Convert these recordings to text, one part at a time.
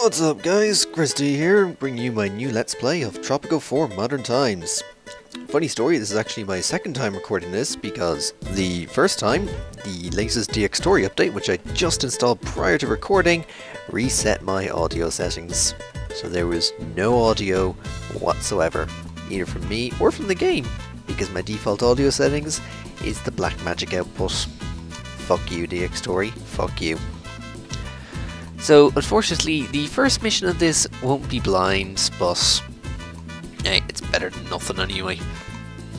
What's up guys, Christy here, bringing you my new Let's Play of Tropico 4 Modern Times. Funny story, this is actually my second time recording this because the first time, the latest DX story update, which I just installed prior to recording, reset my audio settings. So there was no audio whatsoever, either from me or from the game, because my default audio settings is the black magic output. Fuck you DX story, fuck you. So, unfortunately, the first mission of this won't be blind, but hey, it's better than nothing anyway.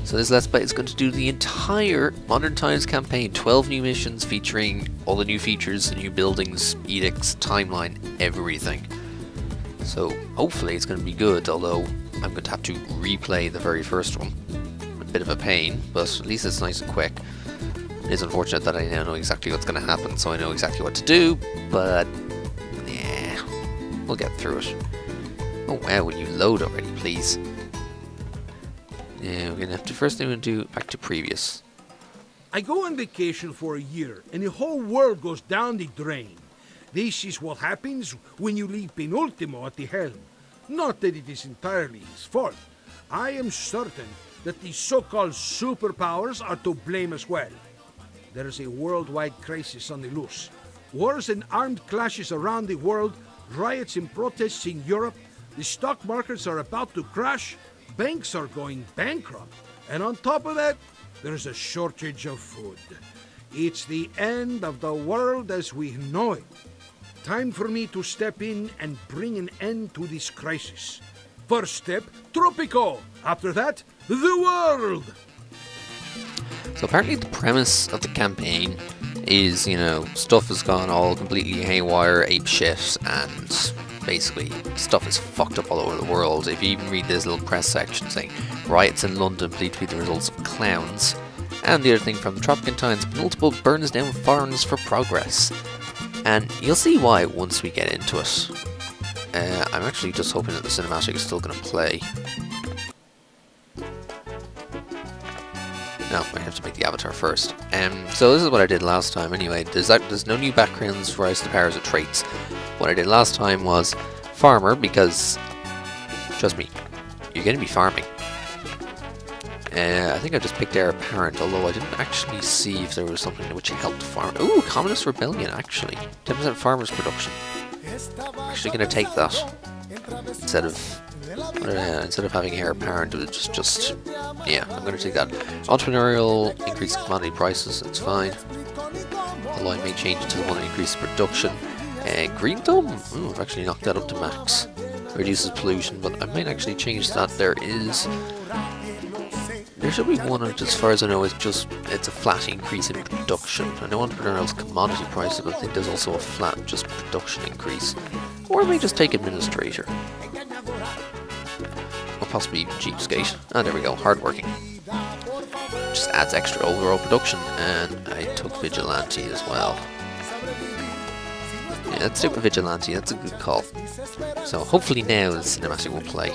So this Let's Play is going to do the entire Modern Times campaign, 12 new missions featuring all the new features, the new buildings, edicts, timeline, everything. So hopefully it's going to be good, although I'm going to have to replay the very first one. A bit of a pain, but at least it's nice and quick. It is unfortunate that I now know exactly what's going to happen, so I know exactly what to do, but we'll get through it. Oh wow, will you load already, please? Yeah, we're gonna have to first thing we're gonna do back to previous. I go on vacation for a year and the whole world goes down the drain. This is what happens when you leave Penultimo at the helm. Not that it is entirely his fault. I am certain that the so-called superpowers are to blame as well. There is a worldwide crisis on the loose. Wars and armed clashes around the world, riots and protests in Europe, the stock markets are about to crash, banks are going bankrupt, and on top of that, there's a shortage of food. It's the end of the world as we know it. Time for me to step in and bring an end to this crisis. First step, Tropico. After that, the world. So apparently the premise of the campaign is, you know, stuff has gone all completely haywire, ape shit, and basically stuff is fucked up all over the world. If you even read this little press section saying riots in London believed to be the results of clowns, and the other thing from Tropico Times, Penultimo burns down farms for progress. And you'll see why once we get into it. I'm actually just hoping that the cinematic is still going to play. No, I have to make the avatar first. So this is what I did last time anyway. There's no new backgrounds, rise to powers, or traits. What I did last time was farmer, because, trust me, you're going to be farming. I think I just picked heir apparent, although I didn't actually see if there was something which helped farm. Ooh, Communist Rebellion, actually. 10% farmers production. I'm actually going to take that. Instead of having heir apparent, it's just yeah, I'm going to take that. Entrepreneurial, increase commodity prices, that's fine. Although I may change it to the one that increases production. Green Thumb, ooh, I've actually knocked that up to max. Reduces pollution, but I might actually change that. There should be one, as far as I know, it's a flat increase in production. I know entrepreneurial is commodity prices, but I think there's also a flat just production increase. Or I may just take administrator. Or possibly even cheapskate. Ah, there we go, hardworking. Just adds extra overall production, and I took vigilante as well. Yeah, let's stick with vigilante, that's a good call. So hopefully now the cinematic will play.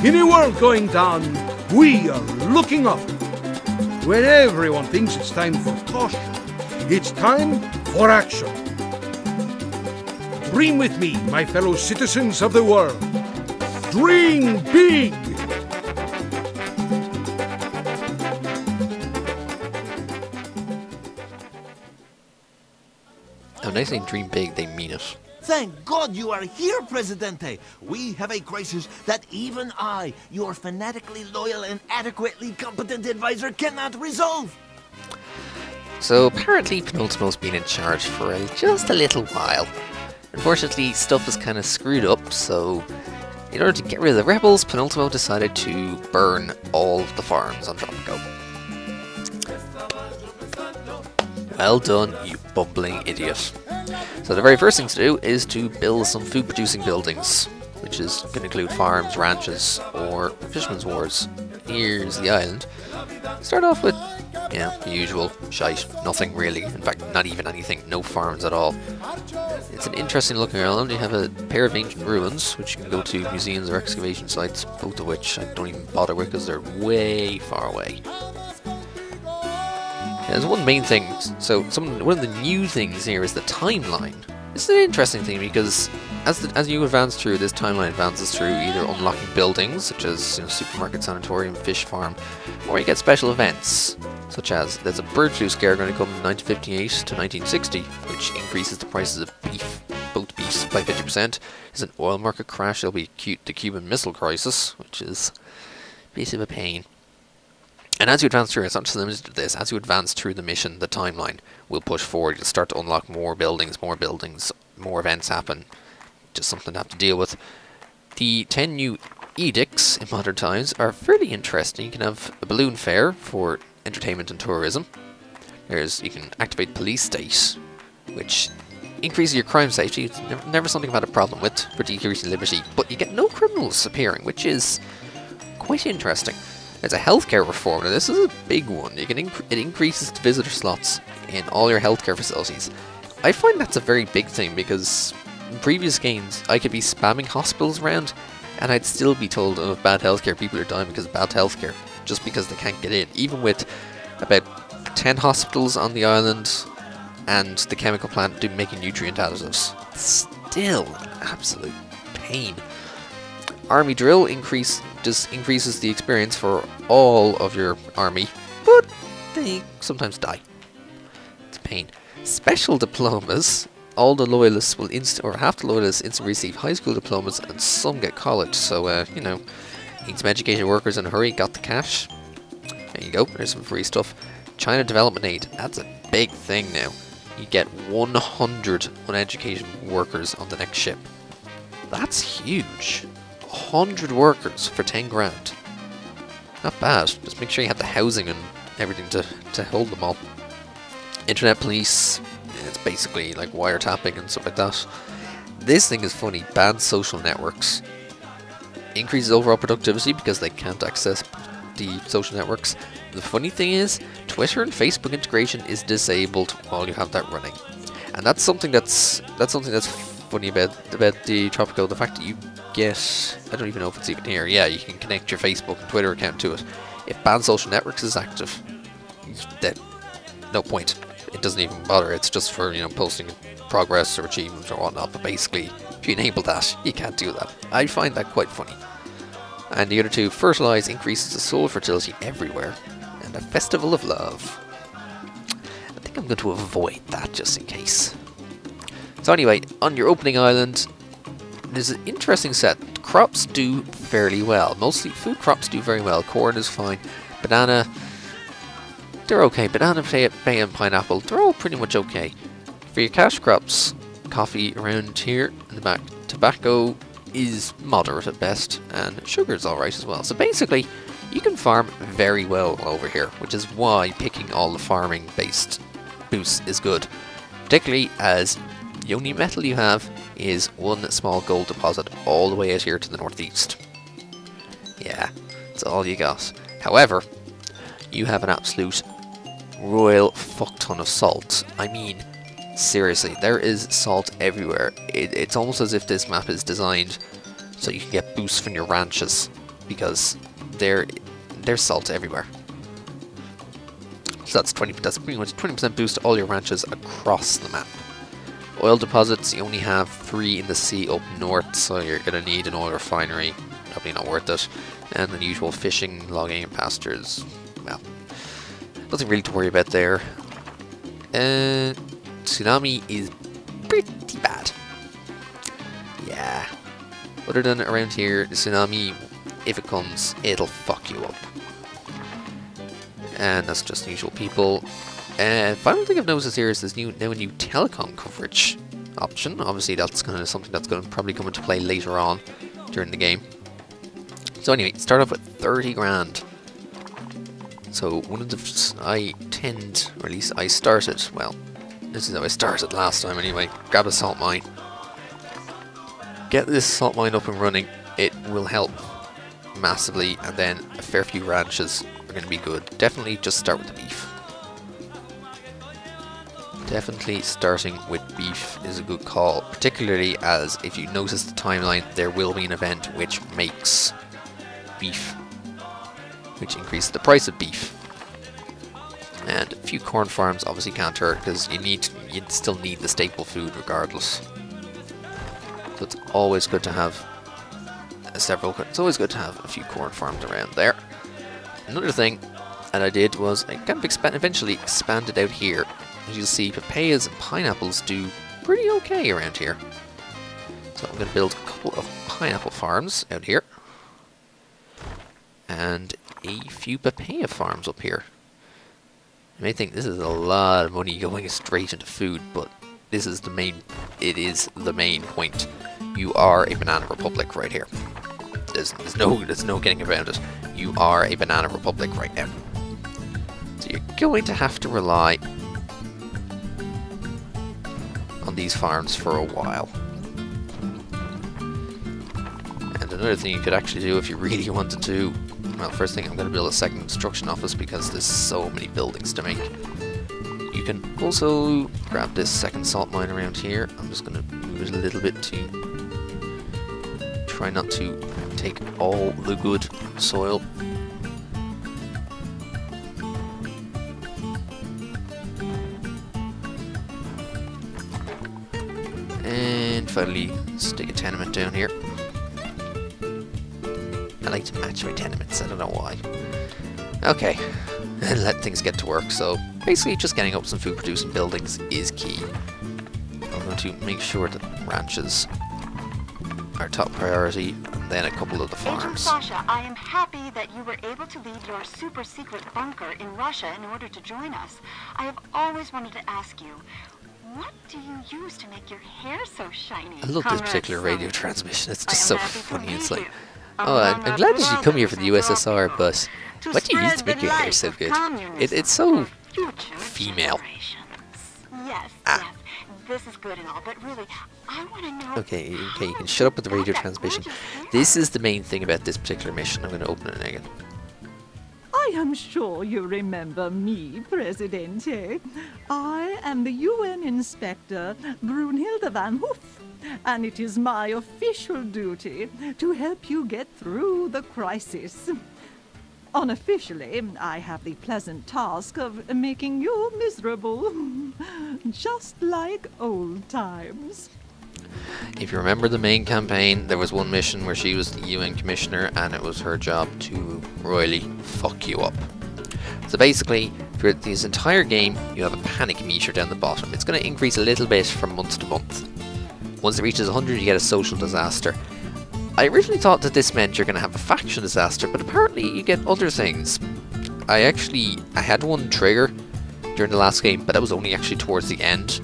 In a world going down, we are looking up. When everyone thinks it's time for caution, it's time for action. Dream with me, my fellow citizens of the world. Dream big! When they say dream big, they mean it. Thank God you are here, Presidente. We have a crisis that even I, your fanatically loyal and adequately competent advisor, cannot resolve. So apparently Penultimo's been in charge for just a little while. Unfortunately, stuff is kind of screwed up, so in order to get rid of the rebels, Penultimo decided to burn all of the farms on Tropico. Well done, you bumbling idiot. So the very first thing to do is to build some food-producing buildings, which is going to include farms, ranches, or fishermen's wharves. Here's the island. Start off with, yeah, the usual shite. Nothing really. In fact, not even anything. No farms at all. It's an interesting looking island. You have a pair of ancient ruins, which you can go to museums or excavation sites, both of which I don't even bother with because they're way far away. There's one main thing, so one of the new things here is the timeline. This is an interesting thing because as you advance through, this timeline advances through either unlocking buildings, such as supermarket, sanatorium, fish farm, or you get special events, such as there's a bird flu scare going to come in 1958 to 1960, which increases the prices of beef, both beefs, by 50%. There's an oil market crash, there'll be the Cuban Missile Crisis, which is a bit of a pain. And as you advance through, it's not just limited to this, as you advance through the mission, the timeline will push forward. You'll start to unlock more buildings, more events happen. Just something to have to deal with. The 10 new edicts in modern times are fairly interesting. You can have a balloon fair for entertainment and tourism. You can activate police state, which increases your crime safety. It's never something I've had a problem with, for decreasing liberty. But you get no criminals appearing, which is quite interesting. There's a healthcare reform. Now this is a big one. It increases the visitor slots in all your healthcare facilities. I find that's a very big thing because in previous games I could be spamming hospitals around and I'd still be told of bad healthcare. People are dying because of bad healthcare, just because they can't get in. Even with about 10 hospitals on the island and the chemical plant making nutrient additives, still an absolute pain. Army drill just increases the experience for all of your army, but they sometimes die. It's a pain. Special diplomas. All the loyalists will half the loyalists instantly receive high school diplomas, and some get college. So need some educated workers in a hurry. Got the cash. There you go. There's some free stuff. China development aid. That's a big thing now. You get 100 uneducated workers on the next ship. That's huge. 100 workers for 10 grand. Not bad. Just make sure you have the housing and everything to hold them all. Internet police. It's basically like wiretapping and stuff like that. This thing is funny. Banned social networks. Increases overall productivity because they can't access the social networks. The funny thing is, Twitter and Facebook integration is disabled while you have that running. And that's something that's funny about the Tropico, the fact that you get, I don't even know if it's even here, yeah, you can connect your Facebook and Twitter account to it. If banned social networks is active, then no point. It doesn't even bother, it's just for, posting progress or achievements or whatnot, but basically, if you enable that, you can't do that. I find that quite funny. And the other two, fertilize increases the soil fertility everywhere, and a festival of love. I think I'm going to avoid that just in case. So anyway, on your opening island, there's an interesting set. Crops do fairly well. Mostly food crops do very well. Corn is fine. Banana, they're okay. Banana, potato, and pineapple, they're all pretty much okay. For your cash crops, coffee around here in the back. Tobacco is moderate at best, and sugar is alright as well. So basically, you can farm very well over here, which is why picking all the farming-based boosts is good. Particularly as the only metal you have is one small gold deposit all the way out here to the northeast. Yeah, that's all you got. However, you have an absolute royal fuck ton of salt. I mean, seriously, there is salt everywhere. It's almost as if this map is designed so you can get boosts from your ranches, because there's salt everywhere. So that's pretty much 20% boost to all your ranches across the map. Oil deposits, you only have 3 in the sea up north, so you're going to need an oil refinery. Probably not worth it. And the usual fishing, logging, and pastures. Well, nothing really to worry about there. Tsunami is pretty bad. Yeah. Other than around here, the tsunami, if it comes, it'll fuck you up. And that's just the usual people. Final thing I've noticed here is there's now a new telecom coverage option. Obviously that's kind of something that's going to probably come into play later on during the game. So anyway, start off with 30 grand. So one of the I tend, or at least I started, well, this is how I started last time anyway. Grab a salt mine. Get this salt mine up and running. It will help massively, and then a fair few ranches are going to be good. Definitely just start with the beef. Definitely starting with beef is a good call, particularly as if you notice the timeline, there will be an event which makes beef, which increases the price of beef. And a few corn farms obviously can't hurt, because you still need the staple food regardless. So it's always good to have it's always good to have a few corn farms around there. Another thing that I did was I kind of eventually expanded out here. As you'll see, papayas and pineapples do pretty okay around here. So I'm going to build a couple of pineapple farms out here. And a few papaya farms up here. You may think this is a lot of money going straight into food, but this is the main, it is the main point. You are a banana republic right here. There's no getting around it. You are a banana republic right now. So you're going to have to rely on these farms for a while. And another thing you could actually do if you really wanted to, well, first thing I'm going to build a second construction office because there's so many buildings to make. You can also grab this second salt mine around here. I'm just going to move it a little bit to try not to take all the good soil. And finally, stick a tenement down here. I like to match my tenements, I don't know why. Okay, and let things get to work. So basically just getting up some food producing buildings is key. I'm going to make sure that ranches are top priority, and then a couple of the farms. Agent Sasha, I am happy that you were able to leave your super secret bunker in Russia in order to join us. I have always wanted to ask you, what do you use to make your hair so shiny? I love this particular radio transmission, it's just so funny. It's like, oh, I'm glad that you come here for the USSR, but what do you use to make your hair so good? It's so female. Yes, yes, this is good and all, but really, I want to know... Okay, you can shut up with the radio transmission. This is the main thing about this particular mission. I'm going to open it again. I am sure you remember me, Presidente. I am the UN Inspector, Brunhilde van Hoof, and it is my official duty to help you get through the crisis. Unofficially, I have the pleasant task of making you miserable, just like old times. If you remember the main campaign, there was one mission where she was the UN Commissioner and it was her job to royally fuck you up. So basically, for this entire game, you have a panic meter down the bottom. It's going to increase a little bit from month to month. Once it reaches 100, you get a social disaster. I originally thought that this meant you're going to have a faction disaster, but apparently you get other things. I had one trigger during the last game, but that was only actually towards the end.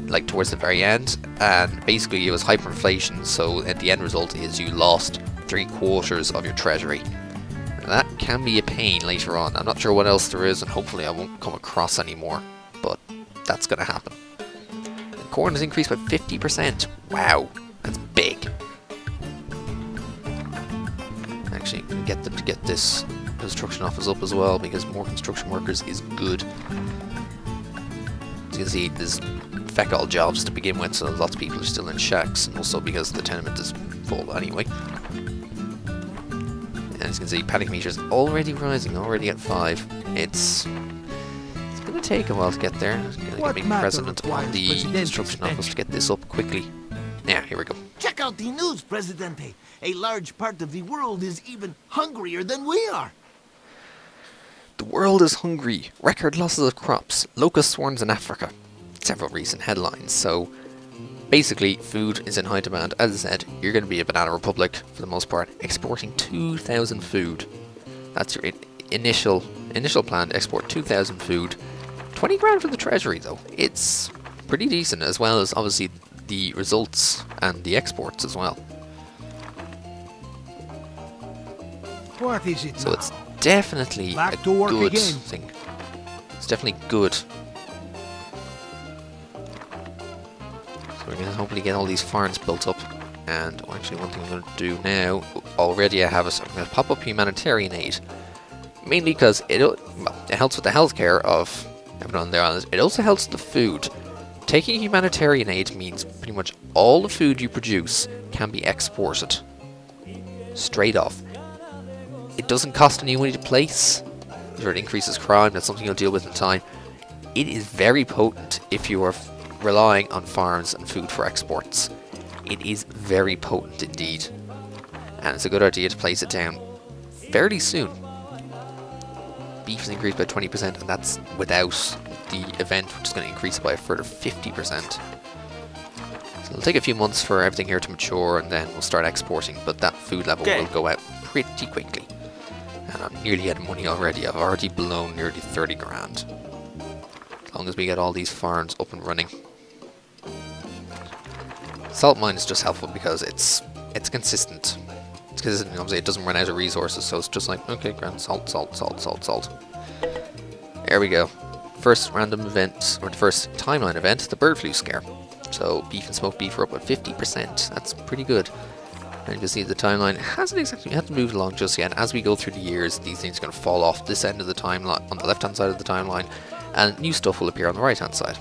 Like towards the very end, and basically it was hyperinflation, so at the end result is you lost 3/4 of your treasury. And that can be a pain later on. I'm not sure what else there is, and hopefully I won't come across any more, but that's going to happen. And corn has increased by 50%. Wow, that's big. Actually, get them to get this construction office up as well, because more construction workers is good. As you can see, there's feck all jobs to begin with, so lots of people are still in shacks, and also because the tenement is full anyway. And as you can see, panic meter is already rising, already at 5. It's going to take a while to get there. It's going to be president on the construction office to get this up quickly. Yeah, here we go. Check out the news, Presidente. A large part of the world is even hungrier than we are. The world is hungry. Record losses of crops. Locust swarms in Africa. Several recent headlines. So basically, food is in high demand. As I said, you're going to be a banana republic for the most part, exporting 2,000 food. That's your initial plan to export 2,000 food. 20 grand for the treasury, though. It's pretty decent, as well as obviously the results and the exports as well. What is it So now? it's definitely Back a to work good again. thing. It's definitely good. So we're going to hopefully get all these farms built up. And actually one thing I'm going to do now, already I have I'm going to pop up humanitarian aid. Mainly because it helps with the healthcare of everyone on their island. It also helps the food. Taking humanitarian aid means pretty much all the food you produce can be exported. Straight off. It doesn't cost any money to place. It increases crime, that's something you'll deal with in time. It is very potent if you are relying on farms and food for exports. It is very potent indeed. And it's a good idea to place it down fairly soon. Beef is increased by 20%, and that's without the event, which is going to increase by a further 50%. So it'll take a few months for everything here to mature, and then we'll start exporting, but that food level will go out pretty quickly. And I'm nearly out of money already. I've already blown nearly 30 grand. As long as we get all these farms up and running. Salt mine is just helpful because it's consistent. It's consistent, obviously it doesn't run out of resources, so it's just like, okay, grand, salt, salt, salt, salt, salt. There we go. First random event, or the first timeline event, the bird flu scare. So beef and smoked beef are up at 50%. That's pretty good. And you can see the timeline hasn't exactly moved along just yet. As we go through the years, these things are going to fall off this end of the timeline, on the left-hand side of the timeline, and new stuff will appear on the right-hand side.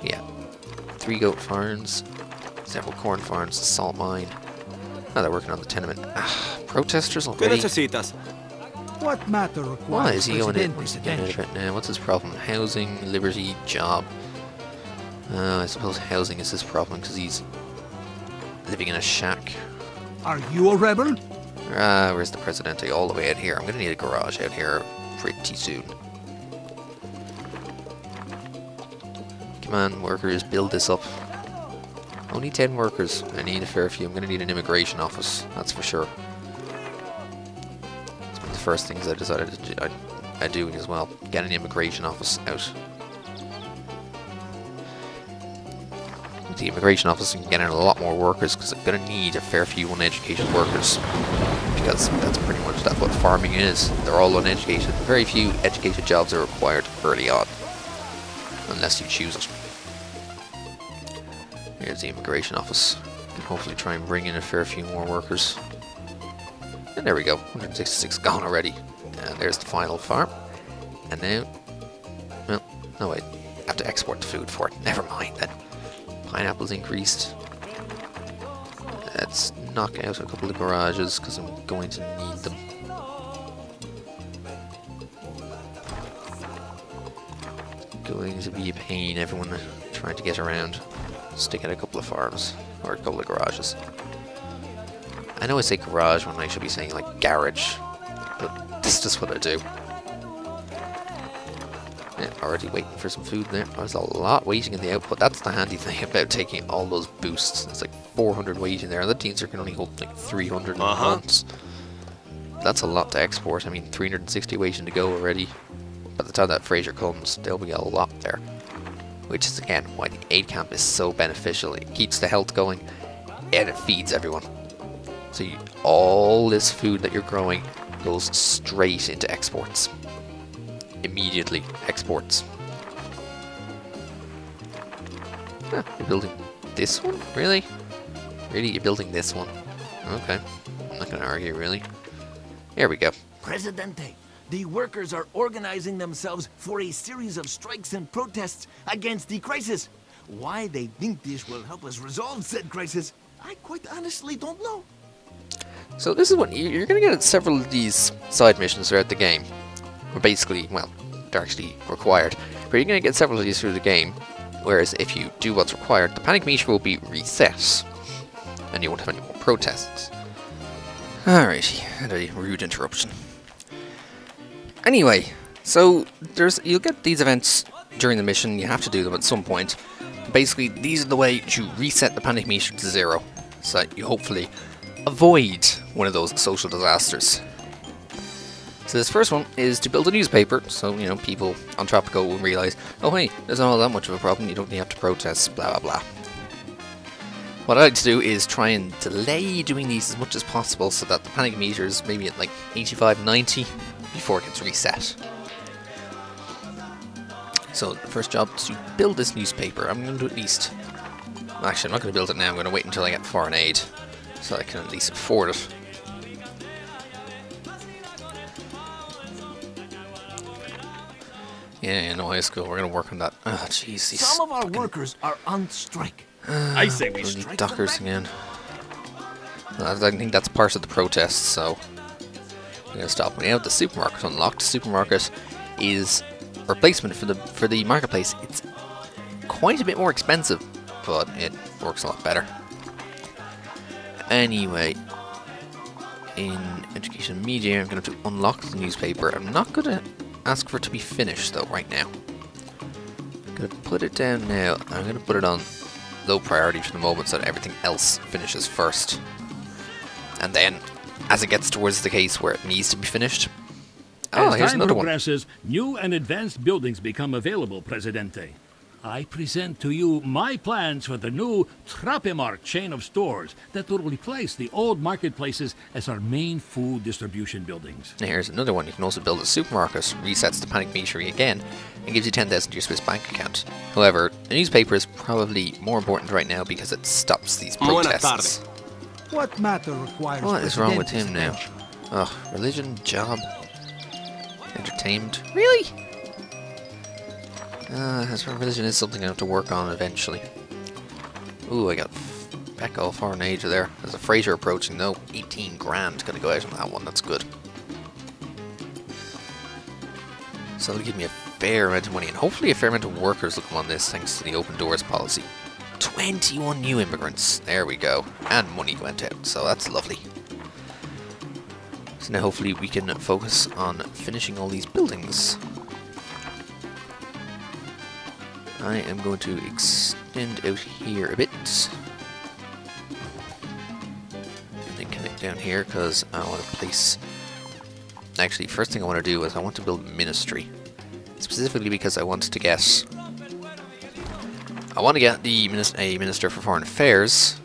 Yeah, 3 goat farms, several corn farms, salt mine. Now they're working on the tenement. Protesters already. What matter requires Why is he going in? attention? Now, what's his problem? Housing, liberty, job. I suppose housing is his problem because he's living in a shack. Are you a rebel? Where's the Presidente? All the way out here. I'm going to need a garage out here pretty soon. Come on, workers, build this up. Only 10 workers. I need a fair few. I'm going to need an immigration office, that's for sure. It's one of the first things I decided to do, I do as well. Get an immigration office out. With the immigration office, you can get in a lot more workers because I'm going to need a fair few uneducated workers. Because that's pretty much what farming is. They're all uneducated. Very few educated jobs are required early on. Unless you choose it. Here's the immigration office. Can hopefully try and bring in a fair few more workers. And there we go. 166 gone already. And there's the final farm. And now... Well, no wait. I have to export the food for it. Never mind then. Pineapples increased. Let's knock out a couple of garages because I'm going to need them. Going to be a pain, everyone trying to get around. Stick at a couple of farms, or a couple of garages. I know I say garage when I should be saying like garage, but this is just what I do. Yeah, already waiting for some food there. There's a lot waiting in the output. That's the handy thing about taking all those boosts. It's like 400 waiting there, and the teams can only hold like 300 in months. That's a lot to export. I mean, 360 waiting to go already. By the time that Fraser comes, there'll be a lot there. Which is again why the aid camp is so beneficial. It keeps the health going and it feeds everyone. So all this food that you're growing goes straight into exports. Immediately exports. You're building this one? Really? Really? You're building this one? Okay. I'm not going to argue, really. Here we go. Presidente, the workers are organizing themselves for a series of strikes and protests against the crisis. Why they think this will help us resolve said crisis, I quite honestly don't know. So this is what you're going to get several of these side missions throughout the game. Or basically, well, they're actually required. But you're going to get several of these through the game. Whereas if you do what's required, the panic meter will be reset. And you won't have any more protests. Alrighty, had a rude interruption. Anyway, so you'll get these events during the mission. You have to do them at some point. Basically, these are the way to reset the panic meter to 0, so that you hopefully avoid one of those social disasters. So this first one is to build a newspaper, so you know people on Tropico will realise, oh hey, there's not all that much of a problem. You don't have to protest, blah blah blah. What I like to do is try and delay doing these as much as possible so that the panic meter is maybe at like 85, 90 before it gets reset. So the first job is to build this newspaper. I'm going to do at least... Actually, I'm not going to build it now. I'm going to wait until I get foreign aid so I can at least afford it. Yeah, no, high school. We're going to work on that. Oh, jeez. Some of our workers are on strike. I say we strike them Dockers back. again. I think that's part of the protest, so we're going to stop. We have the supermarket unlocked. The supermarket is a replacement for the marketplace. It's quite a bit more expensive, but it works a lot better. Anyway, in education and media, I'm going to have to unlock the newspaper. I'm not going to ask for it to be finished though right now. I'm going to put it down now. I'm going to put it on low priority for the moment so that everything else finishes first. And then, as it gets towards the case where it needs to be finished... Oh, here's another one. As time progresses, new and advanced buildings become available, Presidente. I present to you my plans for the new Tropico chain of stores that will replace the old marketplaces as our main food distribution buildings. Now here's another one. You can also build a supermarket, resets the panic meter again, and gives you 10,000 to your Swiss bank account. However, the newspaper is probably more important right now because it stops these protests. What matter requires What is wrong with him Presidente's now? attention? Ugh, religion, job, entertainment. Really? As for religion is something I have to work on eventually. Ooh, I got Becco foreign aid there. There's a freighter approaching though. 18 grand gonna go out on that one, that's good. So it'll give me a fair amount of money, and hopefully a fair amount of workers will come on this thanks to the open doors policy. 21 new immigrants, there we go. And money went out, so that's lovely. So now hopefully we can focus on finishing all these buildings. I am going to extend out here a bit. And then connect down here because I want to place... Actually, first thing I want to do is I want to build ministry. Specifically because I want to get... a Minister for Foreign Affairs.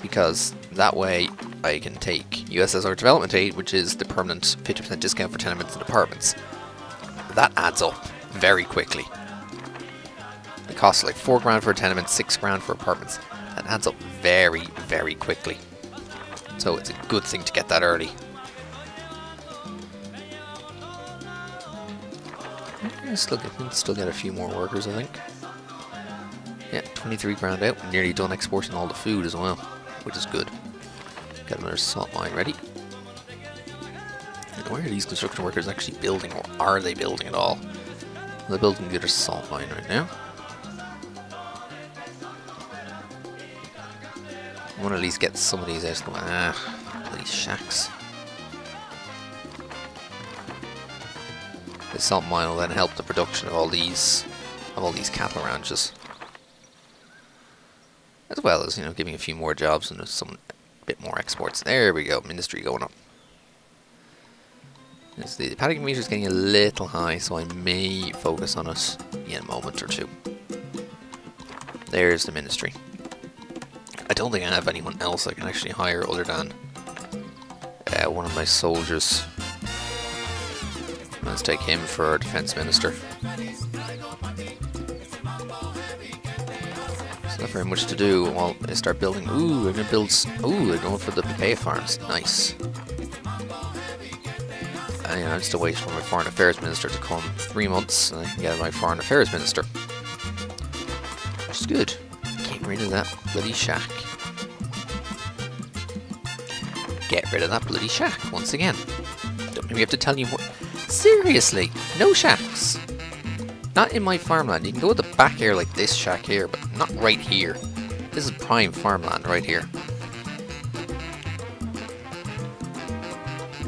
Because that way I can take USSR Development Aid, which is the permanent 50% discount for tenements and apartments. That adds up very quickly. It costs like 4 grand for a tenement, 6 grand for apartments. That adds up very, very quickly. So it's a good thing to get that early. Still get a few more workers, I think. Yeah, 23 grand out. Nearly done exporting all the food as well, which is good. Got another salt mine ready. And where are these construction workers actually building, or are they building at all? They're building the other salt mine right now. I want to at least get some of these out of the way. These shacks. The salt mine will then help the production of all these cattle ranches, as well as, you know, giving a few more jobs and some bit more exports. There we go, ministry going up. Yes, the panic meter is getting a little high, so I may focus on it in a moment or two. There's the ministry. I don't think I have anyone else I can actually hire other than one of my soldiers. Let's take him for defense minister. There's not very much to do while I start building. Ooh, we're gonna build. Ooh, they're going for the papaya farms. Nice. And I'm still waiting for my foreign affairs minister to come. 3 months, and I can get my foreign affairs minister, which is good. Get rid of that bloody shack. Get rid of that bloody shack once again. Don't maybe have to tell you what. Seriously, no shacks. Not in my farmland. You can go at the back here like this shack here, but not right here. This is prime farmland right here.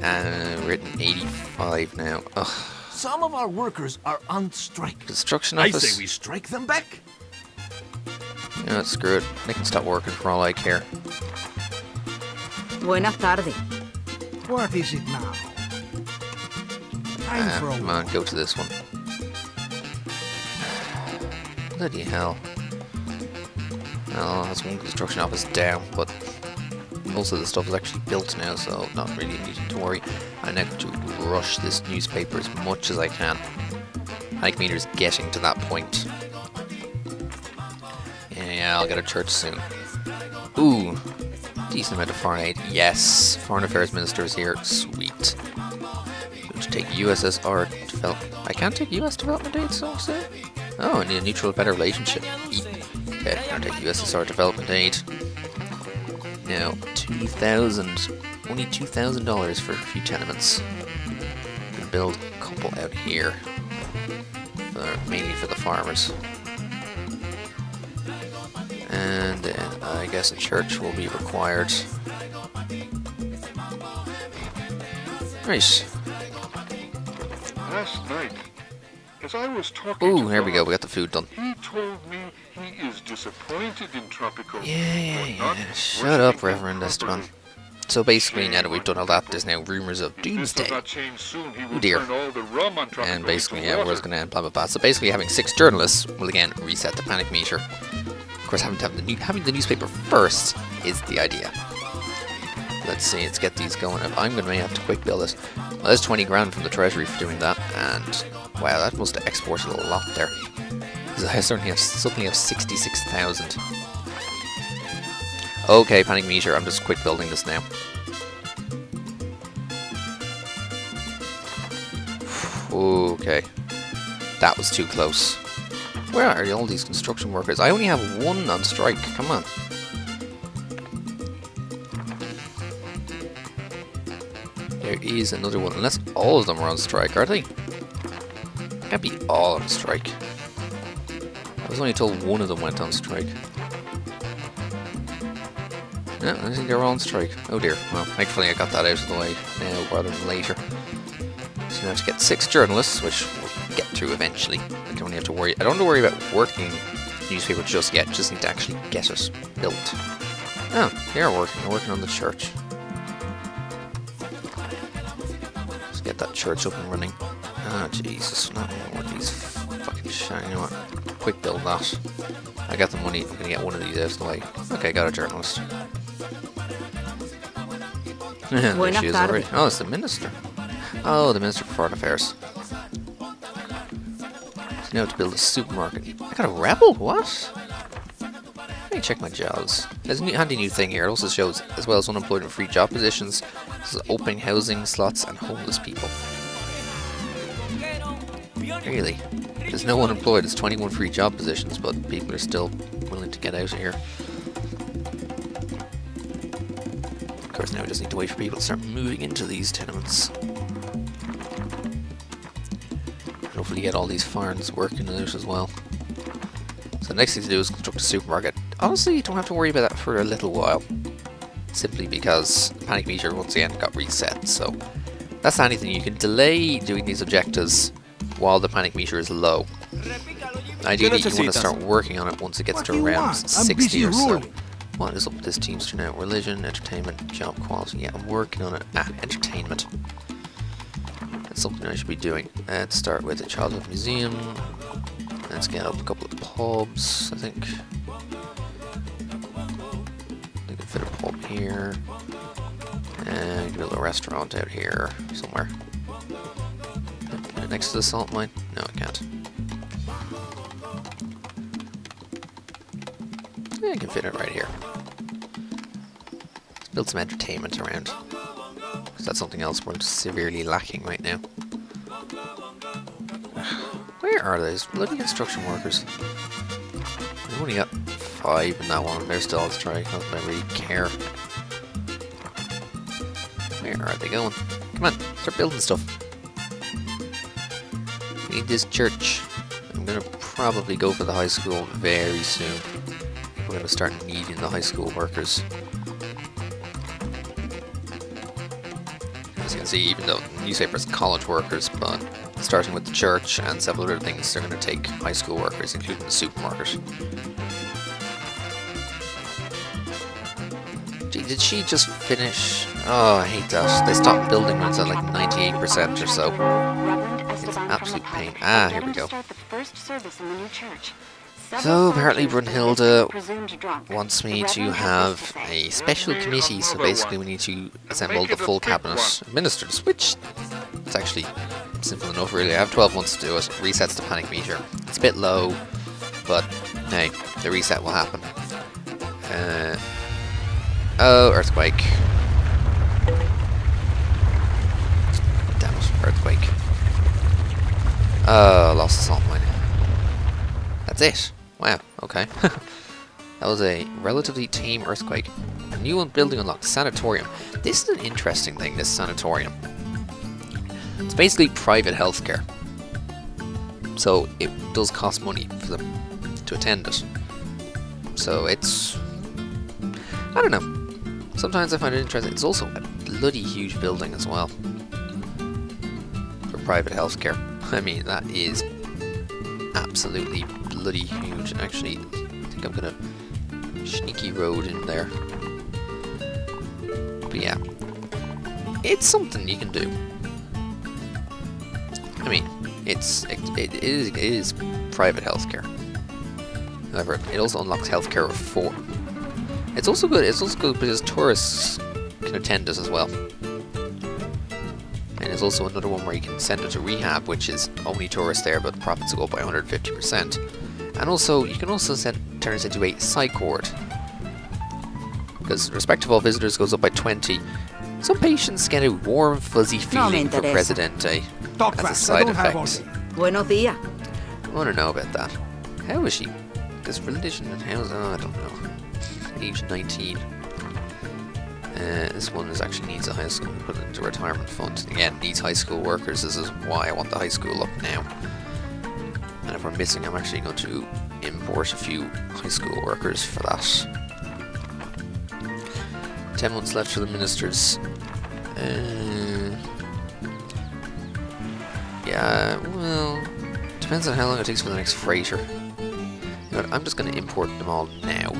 And we're at 85 now. Ugh. Some of our workers are on strike. Construction I office. say we strike them back. Yeah, screw it. They can stop working for all I care. Buenas tardes. What is it now? Time for a Come on, go to this one. Bloody hell. Oh, that's one construction office down, but most of the stuff is actually built now, so not really needing to worry. I now have to rush this newspaper as much as I can. Panic meter's getting to that point. Yeah, I'll get a church soon. Ooh, decent amount of foreign aid. Yes, foreign affairs minister is here. Sweet. To take USSR development. I can't take US development aid, so say. Oh, I need a neutral, better relationship. Okay, I'll take USSR development aid. Now, 2,000. Only $2,000 for a few tenements. I'm gonna build a couple out here. Mainly for the farmers. And then I guess a church will be required. Right. Last night, as I was talking Ooh, to here we go. Bob, We got the food done. he told me he is disappointed in Tropico. Yeah. Shut up, Reverend Esteban. So basically, now that we've done all that, there's now rumors of doomsday. Oh dear. And basically, yeah, wars going to end, blah blah blah. So basically, having 6 journalists will again reset the panic meter. Of course, having the newspaper first is the idea. Let's see, let's get these going. I'm going to have to quick build this. Well, there's 20 grand from the treasury for doing that, and wow, that must have exported a lot there. Because I suddenly have 66,000. Okay, panic meter, I'm just quick building this now. Okay. That was too close. Where are all these construction workers? I only have 1 on strike, come on. There is another one, unless all of them are on strike, are they? Can't be all on strike. I was only told 1 of them went on strike. No, I think they're all on strike. Oh dear. Well, thankfully I got that out of the way now rather than later. So now to get 6 journalists, which we'll get to eventually. I don't have to worry. I don't have to worry about working newspaper just yet. Just need to actually get it built. Oh, they are working. They're working on the church. Let's get that church up and running. Ah, Jesus. Not one of these fucking shit. You know what? Quick build that. I got the money. I'm gonna get one of these out of the way. Okay, got a journalist. There she is already. Oh, it's the minister. Oh, the Minister for Foreign Affairs. So now to build a supermarket. I got a rebel? What? Let me check my jobs. There's a handy new thing here. It also shows, as well as unemployed and free job positions, this is opening housing slots and homeless people. Really? There's no unemployed. It's 21 free job positions, but people are still willing to get out of here. Of course, now we just need to wait for people to start moving into these tenements. Hopefully get all these farms working out as well. So the next thing to do is construct a supermarket. Honestly, you don't have to worry about that for a little while. Simply because the panic meter once again got reset, so that's anything. You can delay doing these objectives while the panic meter is low. Ideally, you want to start working on it once it gets to around 60 or so. What is up with this teamster now? Religion, entertainment, job quality. Yeah, I'm working on it. Ah, entertainment. That's something I should be doing. Let's start with a childhood museum. Let's get up a couple of pubs, I think. I can fit a pub here. And build a restaurant out here somewhere. Next to the salt mine? No, I can't. Yeah, I can fit it right here. Let's build some entertainment around. Because that's something else we're severely lacking right now. Where are those bloody construction workers? We've only got 5 in that one. They're still on strike. Not that I really care. Where are they going? Come on, start building stuff. We need this church. I'm going to probably go for the high school very soon. We're going to start needing the high school workers. As you can see, even though the newspaper is college workers, but starting with the church and several other things, they're going to take high school workers, including the supermarket. Gee, did she just finish? Oh, I hate that. They stopped building when it's at like 98% or so. It's an absolute pain. Ah, here we go. Start the first service in the new church. So apparently Brunhilde wants me to have a special committee, so basically we need to assemble the full cabinet of ministers, which is actually simple enough really. I have 12 months to do it. Resets the panic meter. It's a bit low, but hey, the reset will happen. Oh, earthquake. Damn it, earthquake. Oh, lost the salt mine. That's it. Wow, okay. That was a relatively tame earthquake. A new building unlocked, sanatorium. This is an interesting thing, this sanatorium. It's basically private healthcare. So it does cost money for them to attend it. So it's... I don't know. Sometimes I find it interesting. It's also a bloody huge building as well. For private healthcare. I mean, that is absolutely bloody huge. Actually, I think I'm gonna sneaky road in there. But yeah, it's something you can do. I mean, it is private healthcare. However, it also unlocks healthcare reform. It's also good. It's also good because tourists can attend it as well. And there's also another one where you can send it to rehab, which is only tourists there, but profits go up by 150%. And also, you can also turn this into a psych ward, because respect of all visitors goes up by 20. Some patients get a warm, fuzzy feeling for Presidente as a side effect. Buenos días. I want to know about that. How is she? This religion and house? Oh, I don't know. Age 19. This one actually needs a high school. Put it into retirement fund. Again, needs high school workers. This is why I want the high school up now. And if we're missing, I'm actually going to import a few high school workers for that. 10 months left for the ministers. Yeah, well, depends on how long it takes for the next freighter. You know what, I'm just going to import them all now.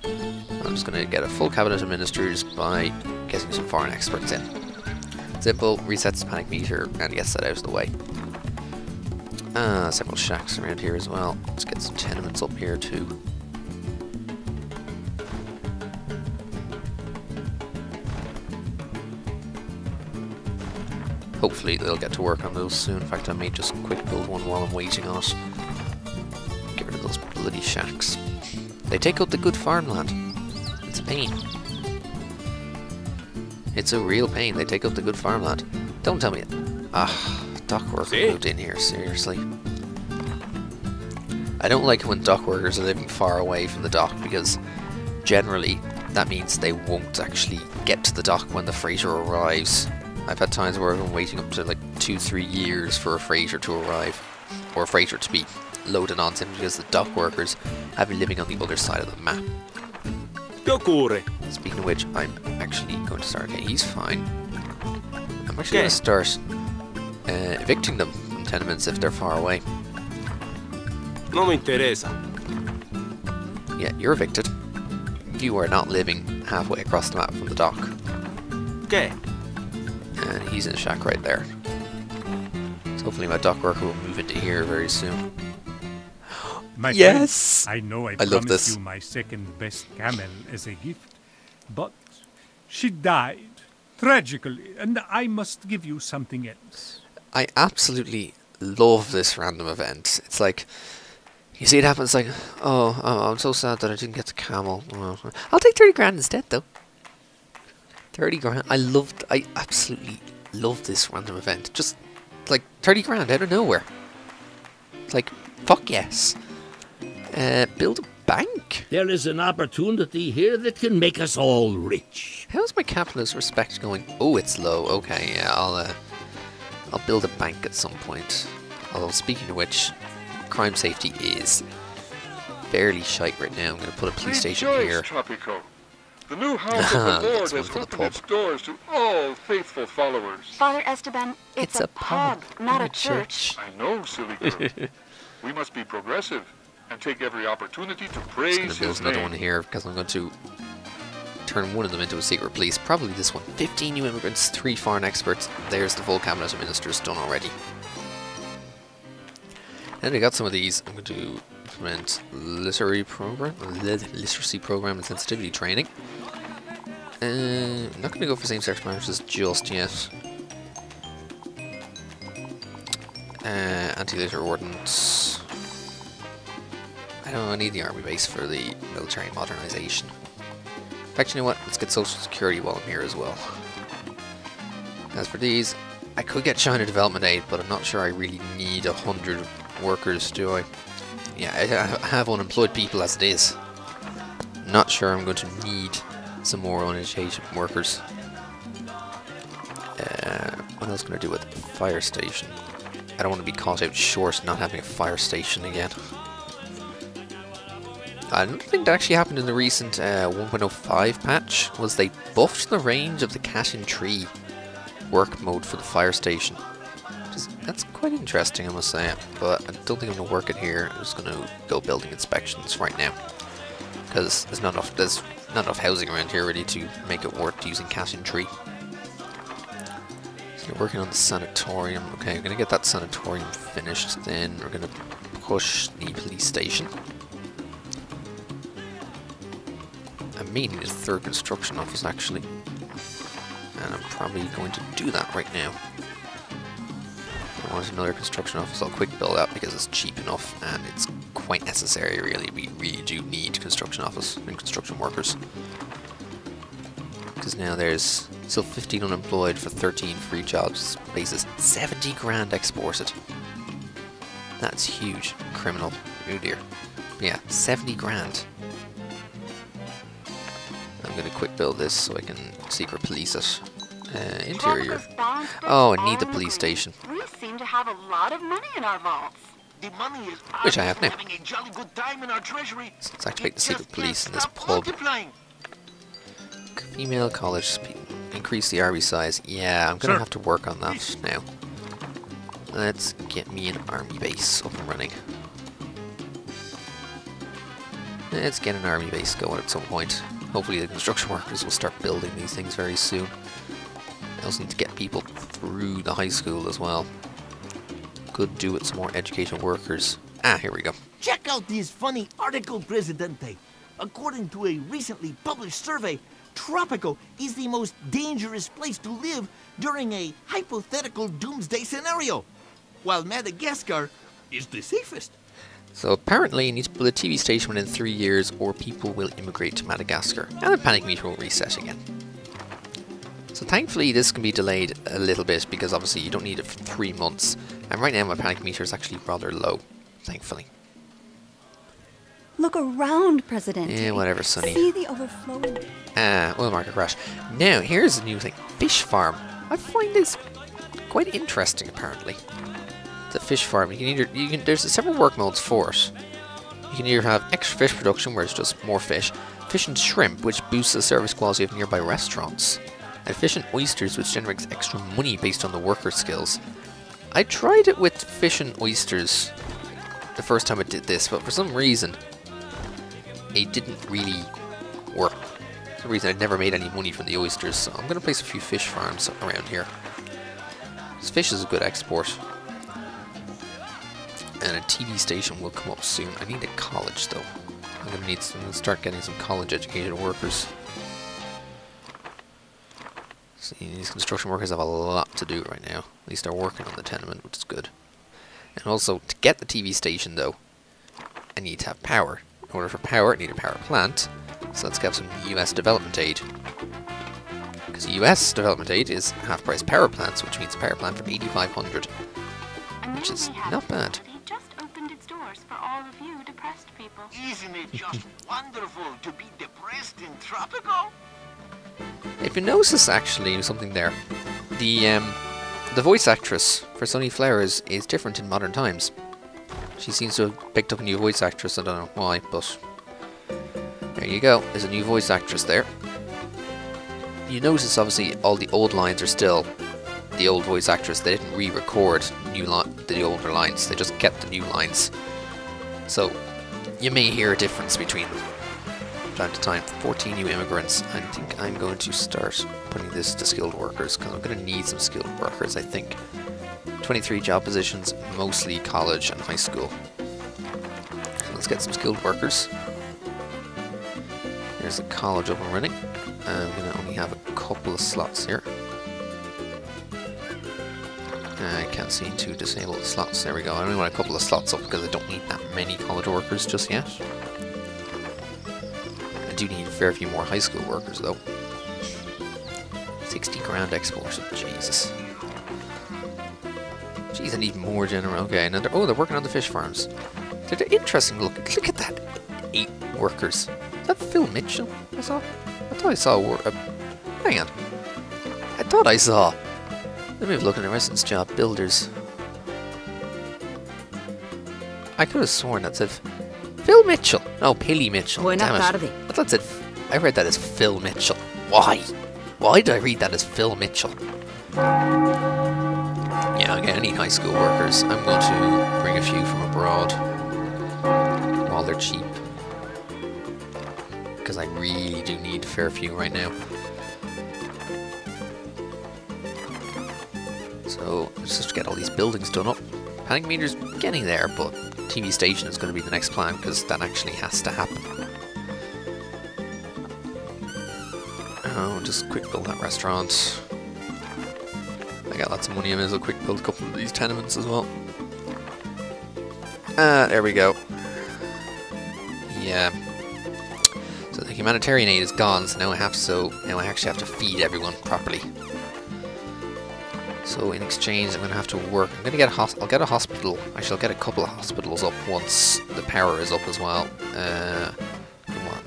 I'm just going to get a full cabinet of ministers by getting some foreign experts in. Simple, resets the panic meter, and gets that out of the way. Several shacks around here as well. Let's get some tenements up here too. Hopefully they'll get to work on those soon. In fact, I may just quick build one while I'm waiting on it. Get rid of those bloody shacks. They take up the good farmland. It's a pain. It's a real pain. They take up the good farmland. Don't tell me it. Ah, dock worker moved in here, seriously. I don't like it when dock workers are living far away from the dock, because generally that means they won't actually get to the dock when the freighter arrives. I've had times where I've been waiting up to like 2-3 years for a freighter to arrive, or a freighter to be loaded onto him, because the dock workers have been living on the other side of the map. Speaking of which, I'm actually going to start. Okay, he's fine. I'm actually going to start evicting them from tenements if they're far away. No me interesa. Yeah, you're evicted. You are not living halfway across the map from the dock. ¿Qué? And he's in a shack right there. So hopefully my dock worker will move into here very soon. My yes! friend, I know I love promised this. you my second best camel as a gift, but she died tragically, and I must give you something else. I absolutely love this random event. It's like, you see it happen, it's like, oh, I'm so sad that I didn't get the camel. Oh, I'll take 30 grand instead though. 30 grand. I absolutely love this random event. Just like 30 grand out of nowhere. It's like, fuck yes. Build a bank. There is an opportunity here that can make us all rich. How's my capitalist respect going? Oh, it's low. Okay, yeah, I'll build a bank at some point. Although, speaking of which, crime safety is fairly shite right now. I'm going to put a police station here. Tropico. The new house of the Lord has opened its doors to all faithful followers. Father Esteban, it's a pub, not a church. I know, silly girl. We must be progressive and take every opportunity to praise I'm just going to build another one here because I'm going to turn one of them into a secret police. Probably this one. 15 new immigrants, 3 foreign experts. There's the full cabinet of ministers done already. And I got some of these. I'm going to implement literacy program and sensitivity training. I'm not going to go for same-sex marriages just yet. Anti-litter ordinance. I don't know, I need the army base for the military modernization. In fact, you know what? Let's get social security while I'm here as well. As for these, I could get China development aid, but I'm not sure I really need 100 workers, do I? Yeah, I have unemployed people as it is. Not sure I'm going to need some more uneducated workers. What else can I do with the fire station? I don't want to be caught out short not having a fire station again. I don't think that actually happened in the recent 1.05 patch. Was they buffed the range of the cat in tree work mode for the fire station? That's quite interesting, I must say. But I don't think I'm going to work it here. I'm just going to go building inspections right now, because there's not enough housing around here really to make it worth using cat in tree. So you're working on the sanatorium. Okay, I'm going to get that sanatorium finished. Then we're going to push the police station. I may need a third construction office actually, and I'm probably going to do that right now. I want another construction office. I'll quick build out because it's cheap enough and it's quite necessary really. We really do need construction office and construction workers, because now there's still 15 unemployed for 13 free jobs basis. 70 grand exported. That's huge. Criminal. Oh dear. Yeah, 70 grand. I'm going to quick build this so I can secret police it. Interior. Oh, I need the police station. We seem to have a lot of money in our vaults. The money is Which I have now. having a jolly good time in our treasury. So let's activate the secret Just police in can't this stop pub. multiplying. Female college increase the army size. Yeah, I'm going to have to work on that now. Let's get me an army base up and running. Let's get an army base going at some point. Hopefully the construction workers will start building these things very soon. I also need to get people through the high school as well. Could do with some more educated workers. Ah, here we go. Check out this funny article, Presidente. According to a recently published survey, Tropico is the most dangerous place to live during a hypothetical doomsday scenario, while Madagascar is the safest. So apparently you need to build a TV station within 3 years or people will immigrate to Madagascar and the panic meter will reset again. So thankfully this can be delayed a little bit because obviously you don't need it for 3 months, and right now my panic meter is actually rather low, thankfully. Look around, President. Yeah, whatever, Sonny. See the overflowing. Oil market crash. Now, here's a new thing. Fish farm. I find this quite interesting, apparently. The fish farm. There's several work modes for it. You can either have extra fish production, where it's just more fish and shrimp, which boosts the service quality of nearby restaurants, and fish and oysters, which generates extra money based on the worker skills. I tried it with fish and oysters the first time I did this, but for some reason it didn't really work. For some reason I never made any money from the oysters, so I'm going to place a few fish farms around here. This fish is a good export. And a TV station will come up soon. I need a college though. I'm going to start getting some college educated workers. See, these construction workers have a lot to do right now. At least they're working on the tenement, which is good. And also, to get the TV station though, I need to have power. In order for power, I need a power plant. So let's get some US development aid. Because US development aid is half-price power plants, which means a power plant for 8,500. Which is not bad. He just opened its doors for all of you depressed people. Isn't it just wonderful to be depressed in Tropico? If you notice actually something there, the voice actress for Sunny Flowers is different in modern times. She seems to have picked up a new voice actress. I don't know why, but there you go. There's a new voice actress there. You notice obviously all the old lines are still the old voice actress. They didn't re-record the older lines. They just kept the new lines. So you may hear a difference between them from time to time. 14 new immigrants. I think I'm going to start putting this to skilled workers because I'm going to need some skilled workers, I think. 23 job positions, mostly college and high school. So let's get some skilled workers. Here's the college up and running. I'm going to only have a couple of slots here. I can't seem to disable the slots. There we go. I only want a couple of slots up because I don't need that many college workers just yet. I do need a fair few more high school workers though. 60 grand export. Jesus. Jeez, I need more general. Okay, and they're working on the fish farms. They're interesting. Look at that. 8 workers. Is that Phil Mitchell? I thought I saw hang on. I thought I saw. Let me have a look at the residence job. Builders. I could have sworn that said Phil Mitchell. No, Pilly Mitchell. Buena tarde. I thought it said. I read that as Phil Mitchell. Why? Why did I read that as Phil Mitchell? Yeah, okay, I need high school workers. I'm going to bring a few from abroad while they're cheap. Because I really do need a fair few right now. So, let's just get all these buildings done up. Panic meter's getting there, but TV station is going to be the next plan because that actually has to happen. Oh, just quick build that restaurant. I got lots of money, I may as well quick build a couple of these tenements as well. There we go. Yeah. So the humanitarian aid is gone, so now I actually have to feed everyone properly. So in exchange, I'm gonna have to work. I'm gonna get I'll get a hospital. Actually, I'll get a couple of hospitals up once the power is up as well.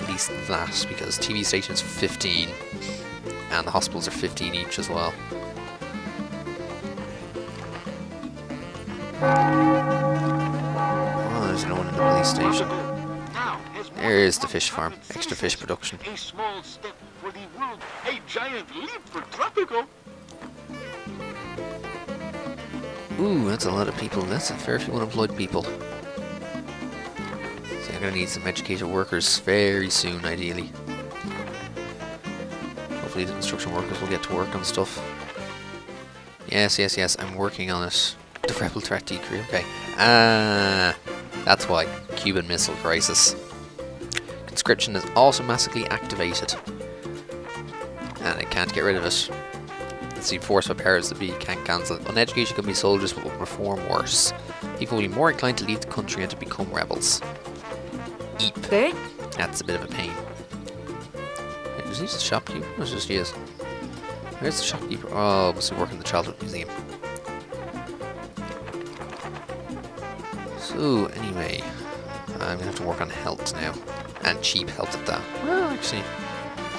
At least that, because TV station's 15, and the hospitals are 15 each as well. Oh, there's no one in the police station. There's the fish farm. Extra fish production. A small step for the world, a giant leap for Tropico. Ooh, that's a lot of people. That's a fair few unemployed people. See, I'm gonna need some educated workers very soon, ideally. Hopefully the construction workers will get to work on stuff. Yes, yes, yes, I'm working on it. The rebel threat decree, okay. That's why. Cuban Missile Crisis. Conscription is automatically activated. And I can't get rid of it. It's the force of powers that be can't cancel it. Uneducated can be soldiers but will perform worse. People will be more inclined to leave the country and to become rebels. Eep. That's a bit of a pain. Wait, is he the shopkeeper? No, it's just he is. Where's the shopkeeper? Oh, must be working in the Childhood Museum. So, anyway, I'm gonna have to work on health now. And cheap health at that. Well, actually,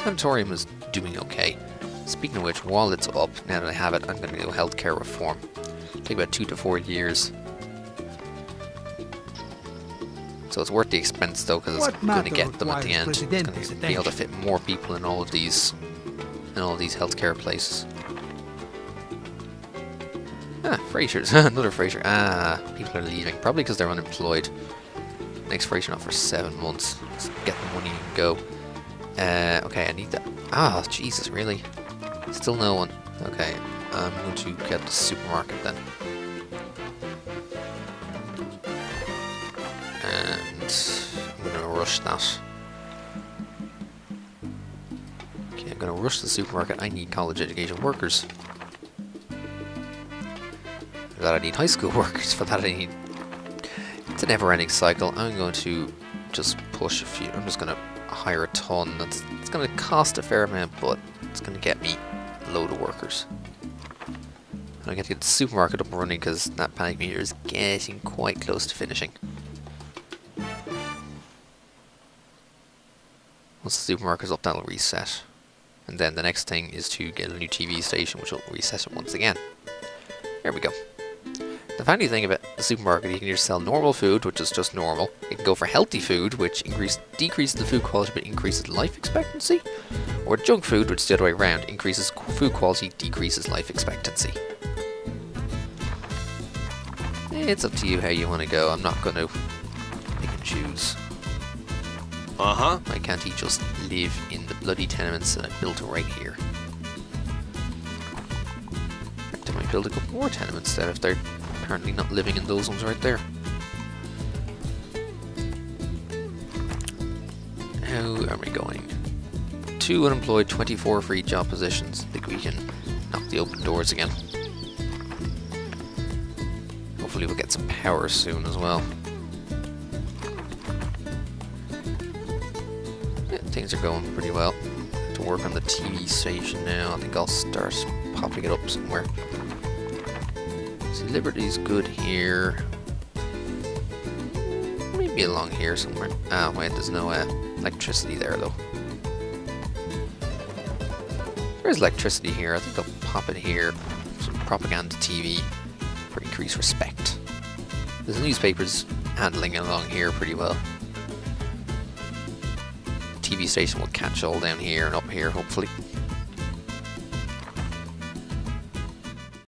sanatorium is doing okay. Speaking of which, while it's up, now that I have it, I'm going to do healthcare reform. It'll take about 2 to 4 years. So it's worth the expense though, because it's going to get them at the end. It's going to be able to fit more people in all of these healthcare places. Ah, Frasier's. Another Frasier. Ah, people are leaving. Probably because they're unemployed. Next Frasier not for 7 months. Let's get the money and go. Okay, I need that. Ah, Jesus, really? Still no one. Okay, I'm going to get the supermarket then. And I'm going to rush that. Okay, I'm going to rush the supermarket. I need college education workers. For that I need high school workers. For that I need... It's a never-ending cycle. I'm going to just push a few. I'm just going to hire a ton. It's going to cost a fair amount, but it's going to get me a load of workers. And I get to get the supermarket up and running because that panic meter is getting quite close to finishing. Once the supermarket's up, that'll reset. And then the next thing is to get a new TV station, which will reset it once again. There we go. The funny thing about the supermarket, you can either sell normal food, which is just normal. You can go for healthy food, which decreases the food quality but increases life expectancy. Or junk food, which is the other way around, increases food quality, decreases life expectancy. It's up to you how you want to go. I'm not going to pick and choose. Uh-huh. Why can't he just live in the bloody tenements that I built right here? Back to my build a couple more tenements then if they're apparently not living in those ones right there. How are we going? 2 unemployed, 24 free job positions. I think we can knock the open doors again. Hopefully we'll get some power soon as well. Yeah, things are going pretty well. To work on the TV station now. I think I'll start popping it up somewhere. See, Liberty's good here. Maybe along here somewhere. Ah, wait, there's no electricity there though. There's electricity here. I think I'll pop it here. Some propaganda TV for increased respect. There's newspapers handling it along here pretty well. TV station will catch all down here and up here, hopefully.